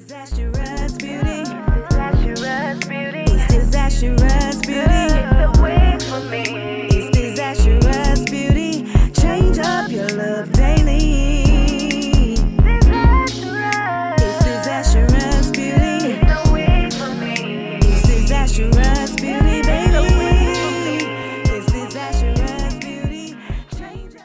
Disastrous beauty. Disastrous beauty. It's disastrous beauty. It's the wig for me. It's disastrous beauty. Change up your look daily. Disastrous. It's disastrous beauty. It's the wig for me. It's disastrous beauty, baby. It's disastrous beauty. Change up.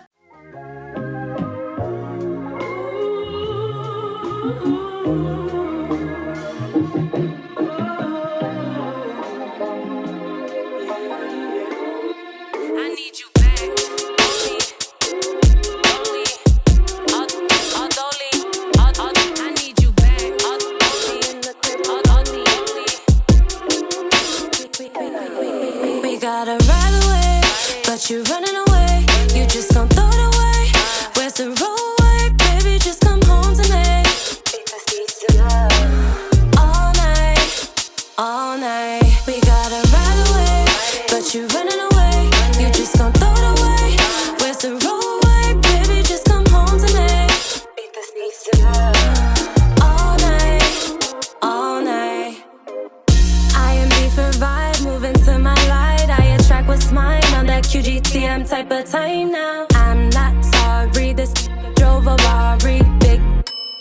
Gotta ride away, but you're running away. You just gon' throw it away. Where's the roadway, baby? Just come home to me. All night, all night. We gotta ride away, but you're running away. You just gon' throw it away. Where's the roadway, baby? Just come home to me. All night, all night. I am B for vibe, moving to my life. What's mine on that QGTM type of time now? I'm not sorry, this drove a Rari. Big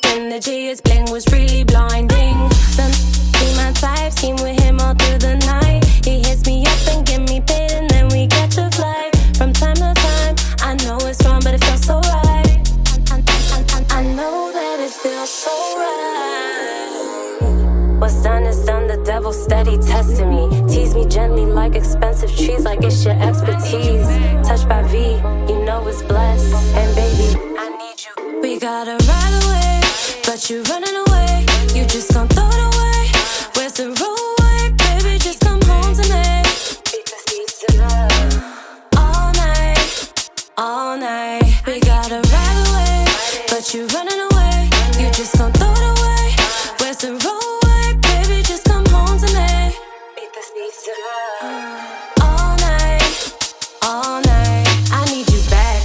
energy, his bling was really blinding. Them be my type, scheme with him all through the night. He hits me up and get me paid and then we catch a flight. From time to time, I know it's wrong but it feels so right. I know that it feels so right. What's done is done, the devil steady testing me. Tease me gently like expensive trees, like it's your expertise. Touched by V, you know it's blessed. And baby, I need you. We gotta ride away, but you're running away. You just gon' throw it away. Where's the roadway, baby? Just come home to me. All night, all night. We gotta ride away, but you're running away. You just gon' throw it away. Where's the roadway, baby? Just come home to me. All night, all night. I need you back.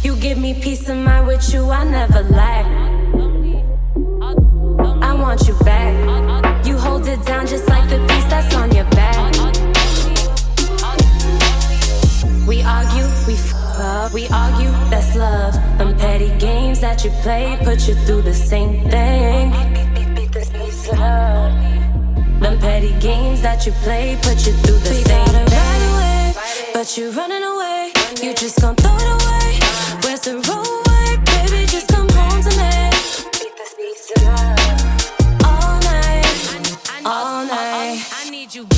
You give me peace of mind, with you I never lack. I want you back. You hold it down just like the piece that's on your back. We argue, we fuck up, we argue, that's love. Them petty games that you play put you through the same thing. Them petty games that you play put you through the same thing. Ride away, but you're running away. You just gon' throw it away. Where's the roadway, baby? Just come home to me. All night, all night. I need you back.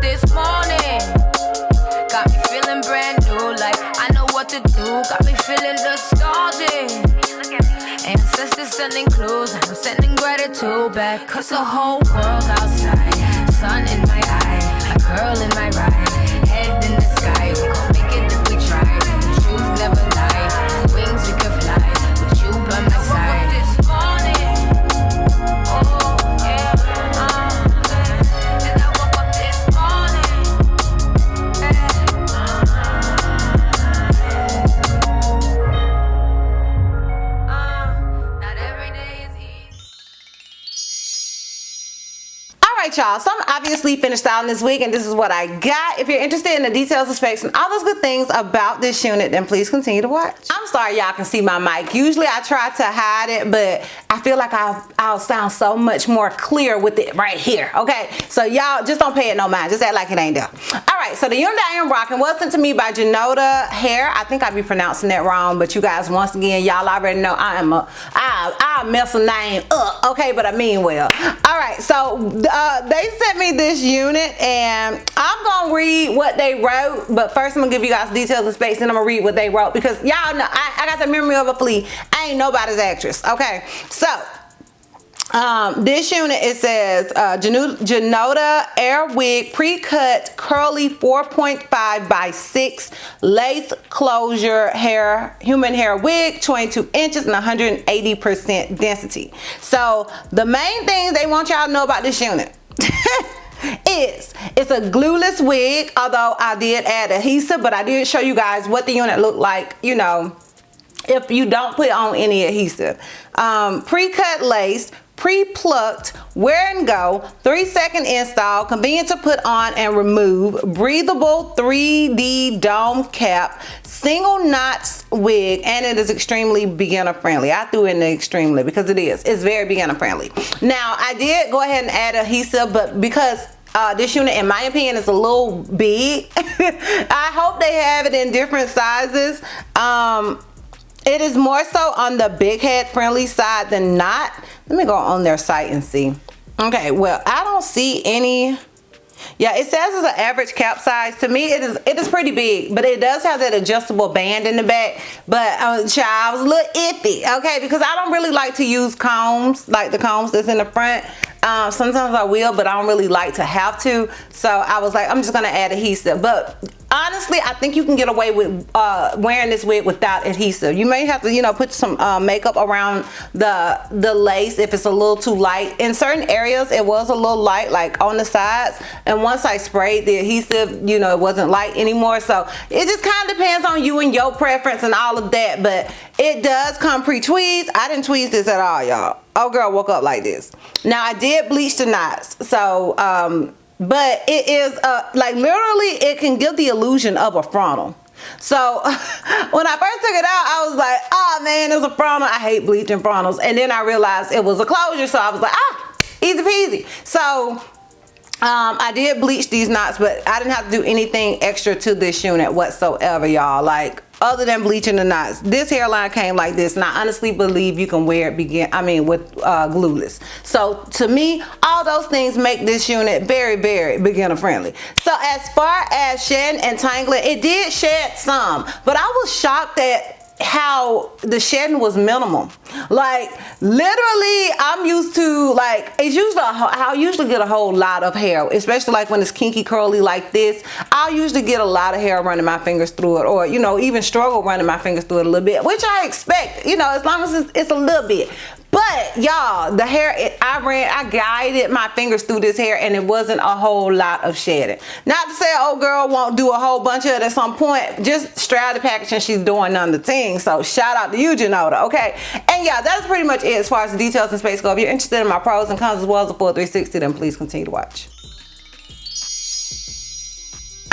This morning got me feeling brand new, like I know what to do. Got me feeling nostalgic. Ancestors sending clues, I'm sending gratitude back. Cause the whole world's outside, sun in my eye, a girl in my ride, head in the sky. We gon' make it if we try. The truth never lie, wings we can fly. With you by my side. This morning, oh yeah. Alright y'all, so I'm obviously finished styling this wig and this is what I got. If you're interested in the details, the specs, and all those good things about this unit, then please continue to watch. I'm sorry y'all can see my mic. Usually I try to hide it, but I feel like I'll sound so much more clear with it right here, okay? So y'all just don't pay it no mind. Just act like it ain't there. Alright, so the unit I am rocking was sent to me by Junoda Hair. I think I be pronouncing that wrong, but you guys, once again, y'all already know I'll mess a name up, okay? But I mean well. Alright, so they sent me this unit and I'm gonna read what they wrote, but first I'm gonna give you guys details and specs, and I'm gonna read what they wrote because y'all know I got the memory of a flea. I ain't nobody's actress, okay? So This unit, it says Junoda Air Wig Pre-Cut Curly 4.5 by 6 Lace Closure Human Hair Wig, 22 inches and 180% density. So the main thing they want y'all to know about this unit is it's a glueless wig, although I did add adhesive, but I did show you guys what the unit looked like, you know, if you don't put on any adhesive. Pre-cut lace, pre-plucked, wear and go, 3-second install, convenient to put on and remove, breathable 3D dome cap, single knots wig, and it is extremely beginner friendly. I threw in the extremely because it's very beginner friendly. Now I did go ahead and add adhesive, but because this unit, in my opinion, is a little big, I hope they have it in different sizes. It is more so on the big head friendly side than not. Let me go on their site and see. Okay, well, I don't see any. Yeah, it says it's an average cap size. To me, it is pretty big, but it does have that adjustable band in the back. But child, I was a little iffy, okay, because I don't really like to use combs, like the combs that's in the front. Sometimes I will, but I don't really like to have to. So I was like, I'm just gonna add adhesive. But honestly, I think you can get away with wearing this wig without adhesive. You may have to, you know, put some makeup around the lace if it's a little too light. In certain areas, it was a little light, like on the sides. And once I sprayed the adhesive, you know, it wasn't light anymore. So it just kind of depends on you and your preference and all of that. But it does come pre-tweezed. I didn't tweeze this at all, y'all. Oh girl, woke up like this. Now I did bleach the knots. So, but it is like literally it can give the illusion of a frontal. So when I first took it out, I was like, oh man, it's a frontal. I hate bleaching frontals. And then I realized it was a closure. So I was like, easy peasy. So I did bleach these knots, but I didn't have to do anything extra to this unit whatsoever, y'all. Like, other than bleaching the knots. This hairline came like this, and I honestly believe you can wear it with glueless. So to me, all those things make this unit very, very beginner friendly. So as far as shedding and tangling, it did shed some, but I was shocked at how the shedding was minimal. Like literally, I'm used to, like, it's usually I usually get a whole lot of hair, especially like when it's kinky curly like this. I'll usually get a lot of hair running my fingers through it, or you know, even struggle running my fingers through it a little bit, which I expect, you know, as long as it's a little bit. But y'all, the hair, I guided my fingers through this hair and it wasn't a whole lot of shedding. Not to say old girl won't do a whole bunch of it at some point. Just straight out of packaging, she's doing none of the things. So shout out to you, Junoda, okay? And yeah, that's pretty much it as far as the details and space go. If you're interested in my pros and cons as well as the full 360, then please continue to watch.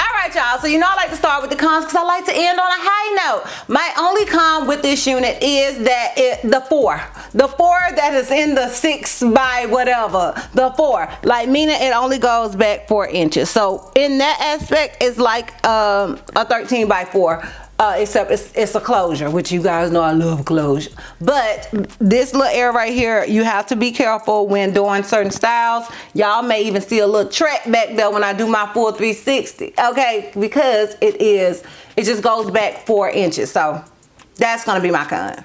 Alright y'all, so you know I like to start with the cons because I like to end on a high note. My only con with this unit is that the four that is in the 6 by whatever, the 4, like meaning it only goes back 4 inches. So in that aspect, it's like a 13 by 4. Except it's a closure, which you guys know I love closure. But this little area right here, you have to be careful when doing certain styles. Y'all may even see a little track back there when I do my full 360, okay? Because it just goes back 4 inches. So that's gonna be my con.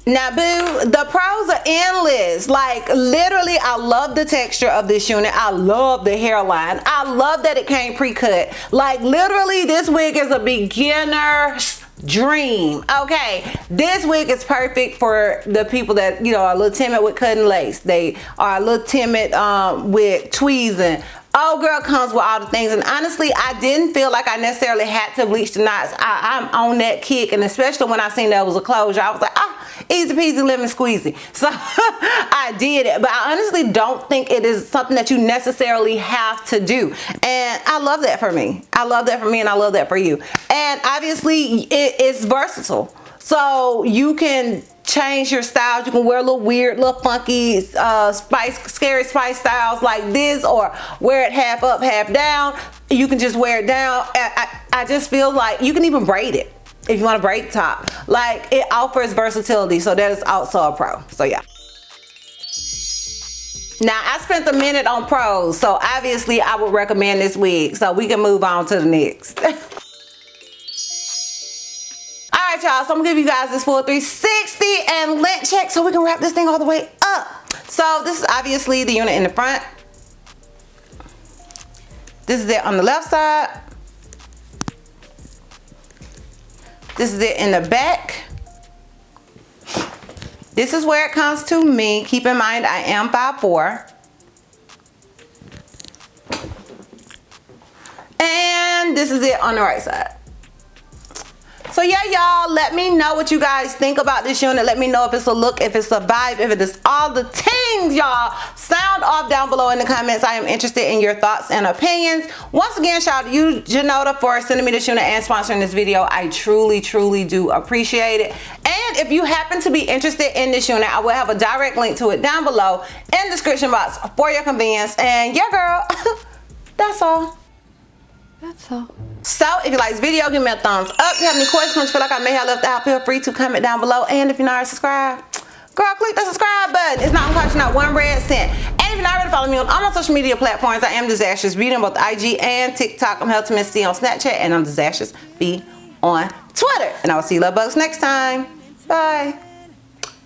Now boo, the pros are endless. Like literally, I love the texture of this unit. I love the hairline. I love that it came pre-cut. Like literally, this wig is a beginner's dream, okay? This wig is perfect for the people that, you know, are a little timid with cutting lace. They are a little timid with tweezing. Oh girl comes with all the things, and honestly I didn't feel like I necessarily had to bleach the knots. I'm on that kick, and especially when I seen that was a closure, I was like, easy peasy lemon squeezy. So I did it, but I honestly don't think it is something that you necessarily have to do, and I love that for me. I love that for me, and I love that for you. And obviously it's versatile, so you can change your styles. You can wear a little weird, little funky scary spice styles like this, or wear it half up, half down. You can just wear it down. I just feel like you can even braid it if you want to braid top. Like it offers versatility, so that is also a pro. So yeah. Now I spent a minute on pros, so obviously I would recommend this wig, so we can move on to the next. Alright right, y'all, so I'm gonna give you guys this full 360 and lint check so we can wrap this thing all the way up. So this is obviously the unit in the front. This is it on the left side. This is it in the back. This is where it comes to me. Keep in mind, I am 5'4". And this is it on the right side. So yeah, y'all, let me know what you guys think about this unit. Let me know if it's a look, if it's a vibe, if it is all the things, y'all. Sound off down below in the comments. I am interested in your thoughts and opinions. Once again, shout out to you, Junoda, for sending me this unit and sponsoring this video. I truly, truly do appreciate it. And if you happen to be interested in this unit, I will have a direct link to it down below in the description box for your convenience. And yeah, girl, that's all. That's all. So if you like this video, give me a thumbs up. If you have any questions, feel like I may have left out, feel free to comment down below. And if you're not already subscribed, girl, click the subscribe button. It's not gonna cost you not one red cent. And if you're not already following me on all my social media platforms, I am DizastrousBeauty on both IG and TikTok. I'm Helton C on Snapchat, and I'm DizastrousB on Twitter. And I will see you love bugs next time. Bye.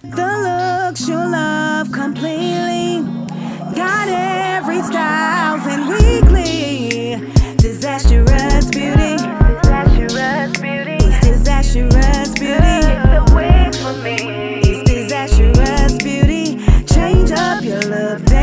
The looks you love completely. Got every style and weekly. Disastrous beauty. Disastrous beauty. It's disastrous beauty. The wig for me. It's disastrous beauty. Change up your look.